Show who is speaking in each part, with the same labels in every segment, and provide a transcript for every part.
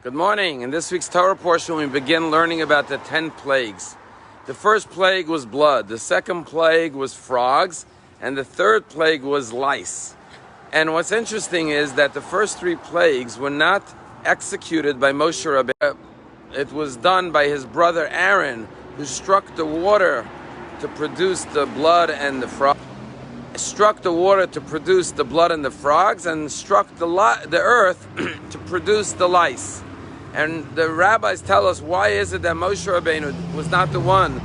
Speaker 1: Good morning. In this week's Torah portion, we begin learning about the 10 plagues. The first plague was blood, the second plague was frogs, and the third plague was lice. And what's interesting is that the first 3 plagues were not executed by Moshe Rabbi. It was done by his brother Aaron, who struck the water to produce the blood and the frogs. Struck the water to produce the blood and the frogs, and struck the earth to produce the lice. And the rabbis tell us, why is it that Moshe Rabbeinu was not the one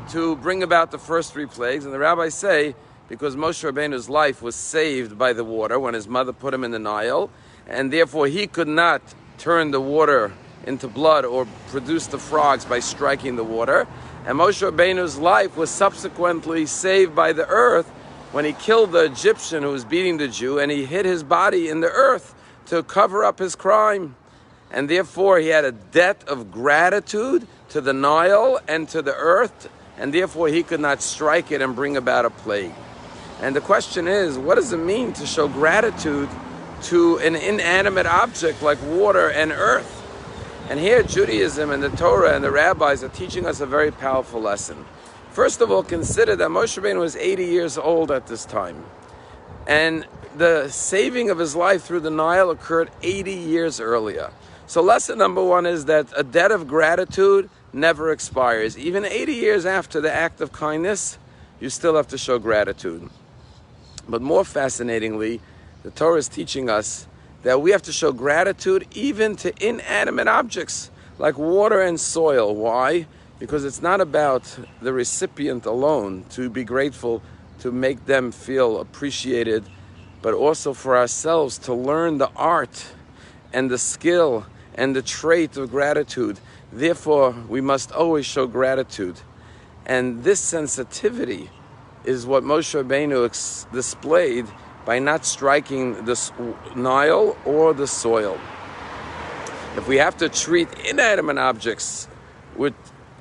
Speaker 1: to bring about the first 3 plagues? And the rabbis say, because Moshe Rabbeinu's life was saved by the water when his mother put him in the Nile, and therefore he could not turn the water into blood or produce the frogs by striking the water. And Moshe Rabbeinu's life was subsequently saved by the earth when he killed the Egyptian who was beating the Jew, and he hid his body in the earth to cover up his crime. And therefore he had a debt of gratitude to the Nile and to the earth, and therefore he could not strike it and bring about a plague. And the question is, what does it mean to show gratitude to an inanimate object like water and earth? And here Judaism and the Torah and the rabbis are teaching us a very powerful lesson. First of all, consider that Moshe Rabbeinu was 80 years old at this time. And the saving of his life through the Nile occurred 80 years earlier. So lesson number 1 is that a debt of gratitude never expires. Even 80 years after the act of kindness, you still have to show gratitude. But more fascinatingly, the Torah is teaching us that we have to show gratitude even to inanimate objects like water and soil. Why? Because it's not about the recipient alone to be grateful, to make them feel appreciated, but also for ourselves to learn the art and the skill and the trait of gratitude. Therefore, we must always show gratitude. And this sensitivity is what Moshe Rabbeinu displayed by not striking the Nile or the soil. If we have to treat inanimate objects with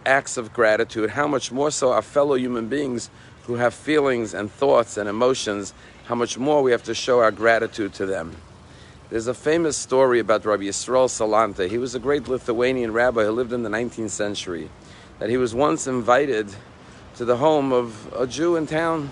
Speaker 1: acts of gratitude, how much more so our fellow human beings who have feelings and thoughts and emotions, how much more we have to show our gratitude to them. There's a famous story about Rabbi Yisrael Salanta. He was a great Lithuanian rabbi who lived in the 19th century. That he was once invited to the home of a Jew in town.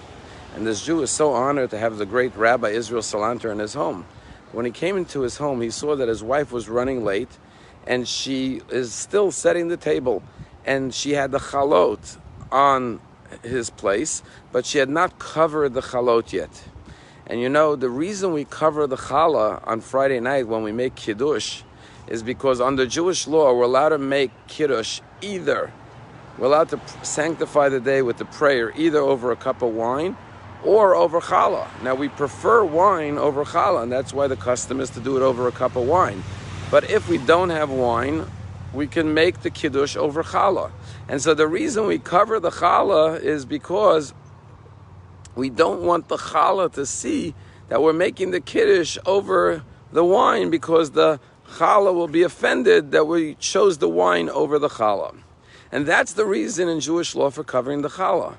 Speaker 1: And this Jew was so honored to have the great Rabbi Israel Salanta in his home. When he came into his home, he saw that his wife was running late, and she is still setting the table. And she had the chalot on his place, but she had not covered the chalot yet. And you know, the reason we cover the challah on Friday night when we make kiddush is because under Jewish law, we're allowed to make kiddush either. We're allowed to sanctify the day with the prayer either over a cup of wine or over challah. Now, we prefer wine over challah, and that's why the custom is to do it over a cup of wine. But if we don't have wine, we can make the kiddush over challah. And so the reason we cover the challah is because we don't want the challah to see that we're making the kiddush over the wine, because the challah will be offended that we chose the wine over the challah. And that's the reason in Jewish law for covering the challah.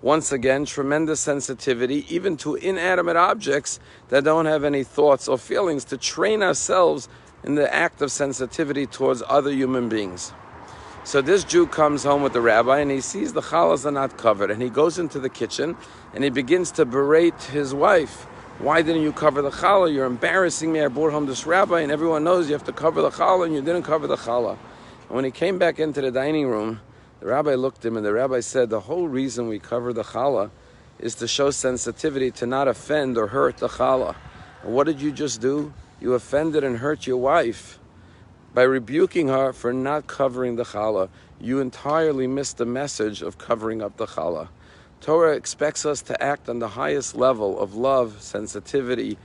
Speaker 1: Once again, tremendous sensitivity, even to inanimate objects that don't have any thoughts or feelings, to train ourselves in the act of sensitivity towards other human beings. So this Jew comes home with the rabbi, and he sees the challahs are not covered, and he goes into the kitchen and he begins to berate his wife. Why didn't you cover the challah? You're embarrassing me. I brought home this rabbi, and everyone knows you have to cover the challah, and you didn't cover the challah. And when he came back into the dining room, the rabbi looked at him, and the rabbi said, the whole reason we cover the challah is to show sensitivity, to not offend or hurt the challah. And what did you just do? You offended and hurt your wife. By rebuking her for not covering the challah, you entirely missed the message of covering up the challah. Torah expects us to act on the highest level of love, sensitivity,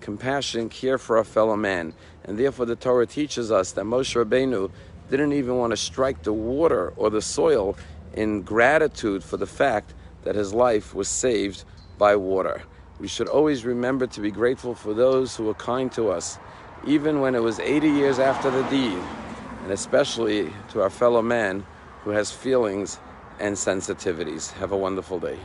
Speaker 1: compassion, care for our fellow man. And therefore the Torah teaches us that Moshe Rabbeinu didn't even want to strike the water or the soil in gratitude for the fact that his life was saved by water. We should always remember to be grateful for those who were kind to us, even when it was 80 years after the deed, and especially to our fellow man who has feelings and sensitivities. Have a wonderful day.